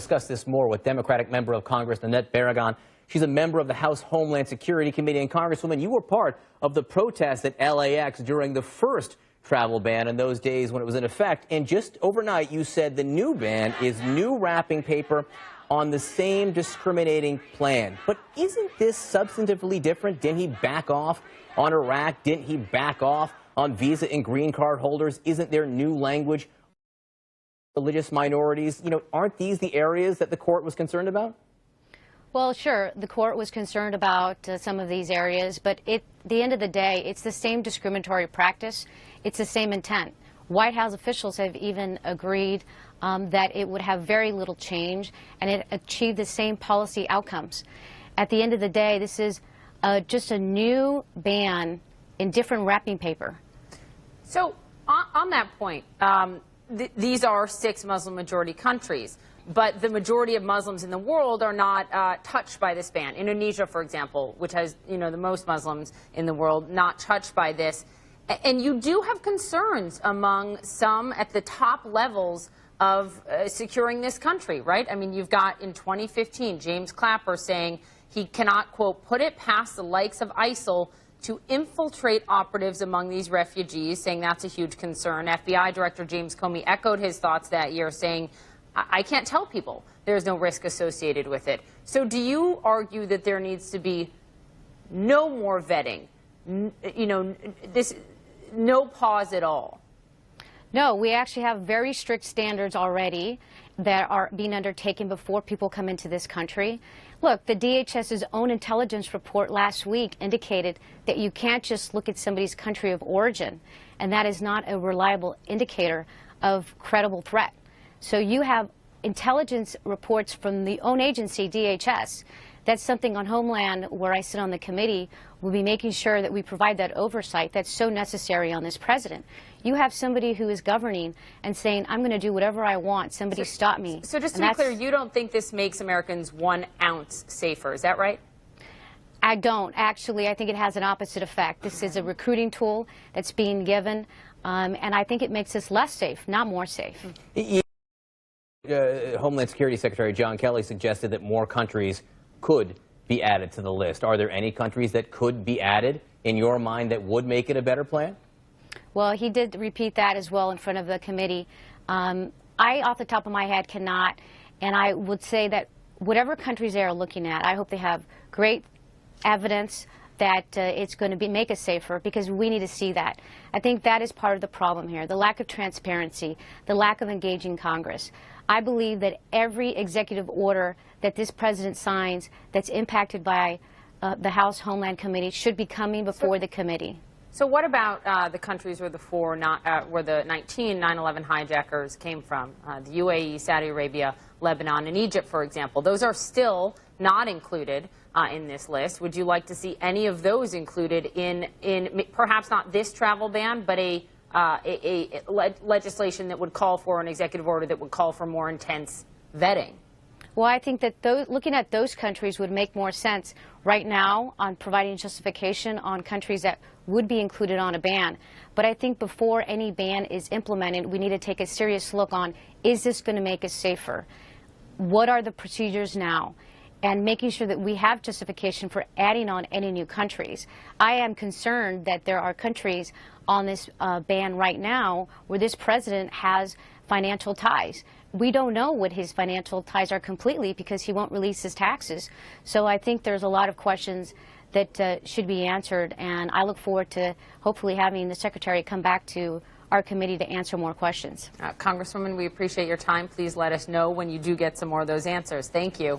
Discuss this more with Democratic member of Congress Annette Barragán. She's a member of the House Homeland Security Committee. And Congresswoman, you were part of the protest at LAX during the first travel ban in those days when it was in effect. And just overnight, you said the new ban is new wrapping paper on the same discriminating plan. But isn't this substantively different? Didn't he back off on Iraq? Didn't he back off on visa and green card holders? Isn't there new language? Religious minorities, aren't these the areas that the court was concerned about? Well, sure, the court was concerned about some of these areas, but at the end of the day, it's the same discriminatory practice. It's the same intent. White House officials have even agreed that it would have very little change and it achieved the same policy outcomes. At the end of the day, this is just a new ban in different wrapping paper. So on that point, these are 6 Muslim-majority countries, but the majority of Muslims in the world are not touched by this ban. Indonesia, for example, which has the most Muslims in the world, not touched by this. And you do have concerns among some at the top levels of securing this country, right? I mean, you've got in 2015 James Clapper saying he cannot, quote, put it past the likes of ISIL to infiltrate operatives among these refugees, saying that's a huge concern. FBI Director James Comey echoed his thoughts that year, saying, I can't tell people there's no risk associated with it. So do you argue that there needs to be no more vetting, no pause at all? No, we actually have very strict standards already that are being undertaken before people come into this country. Look, the DHS's own intelligence report last week indicated that you can't just look at somebody's country of origin, and that is not a reliable indicator of credible threat. So you have intelligence reports from the own agency, DHS. That's something on Homeland, where I sit on the committee, we'll be making sure that we provide that oversight that's so necessary on this president. You have somebody who is governing and saying, I'm going to do whatever I want. Somebody stop me. So just to be clear, you don't think this makes Americans 1 ounce safer. Is that right? I don't. Actually, I think it has an opposite effect. This is a recruiting tool that's being given, and I think it makes us less safe, not more safe. Homeland Security Secretary John Kelly suggested that more countries could be added to the list. Are there any countries that could be added in your mind that would make it a better plan? Well, he did repeat that as well in front of the committee. I, off the top of my head, cannot, and I would say that whatever countries they are looking at, I hope they have great evidence that it's going to make us safer, because we need to see that. I think that is part of the problem here, the lack of transparency, the lack of engaging Congress. I believe that every executive order that this president signs that's impacted by the House Homeland Committee should be coming before the committee. So what about the countries where where the 19 9/11 hijackers came from? The UAE, Saudi Arabia, Lebanon, and Egypt, for example. Those are still not included in this list. Would you like to see any of those included in perhaps not this travel ban, but a legislation that would call for an executive order that would call for more intense vetting? Well, I think that looking at those countries would make more sense right now on providing justification on countries that would be included on a ban. But I think before any ban is implemented, we need to take a serious look on, is this going to make us safer? What are the procedures now? And making sure that we have justification for adding on any new countries. I am concerned that there are countries on this ban right now where this president has financial ties. We don't know what his financial ties are completely because he won't release his taxes. So I think there's a lot of questions that should be answered, and I look forward to hopefully having the Secretary come back to our committee to answer more questions. Congresswoman, we appreciate your time. Please let us know when you do get some more of those answers. Thank you.